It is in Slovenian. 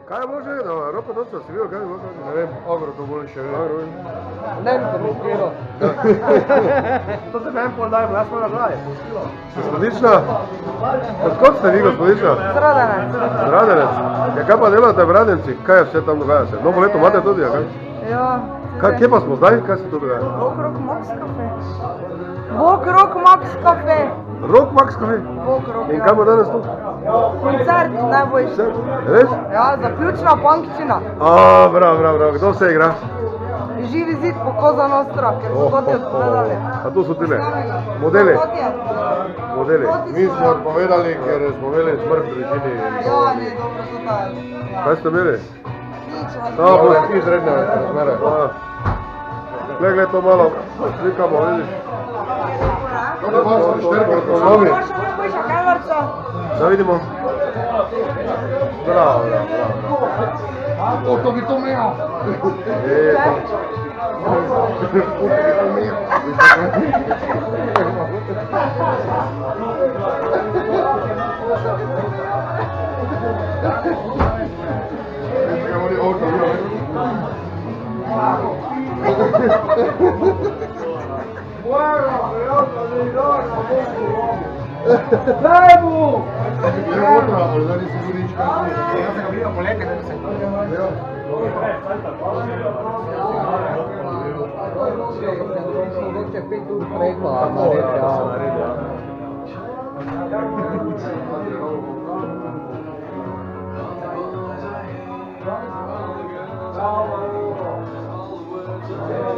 Kaj je bilo že, da Ropa dosta si bil, kaj je bilo? Ne vem, Agro to bolj še vem. Ne bi komentirao. To se meni pol dajem, jaz smo na glavi. Gospodična? Odkot ste vi, gospodična? Zradanec. Zradenec? Ja, kaj pa delate v Radenci? Kaj je vse tam dogaja se? Novo leto imate tudi, ja kaj? Ja. Kje pa smo zdaj? Kaj se tu dogaja? Vokrog Max Cafe. Vokrog Max Cafe. Rock Max Cafe? Vokrog, In kaj bo danes tu? Koncert najboljši. Res? Ja, zaključna punkčina. Bravo. Kdo se igra? Živi zid po Koza Nostra, ker so toti odpovedali. A tu so tile? Modeli? Modeli. Mi smo odpovedali, ker smo imeli smrt v družini. Ja, ne, dobro so dali. Kaj ste imeli? Nič, Izredne razmere. Glej, to malo slikamo, vidiš? Da vidimo. Bravo. To bi to imel. Daj mu! Je otra, ali da nisi gorička. Jaz sem ga videl poletje, kako se Če 5 ur prej, pa naredi, ja. Thank you.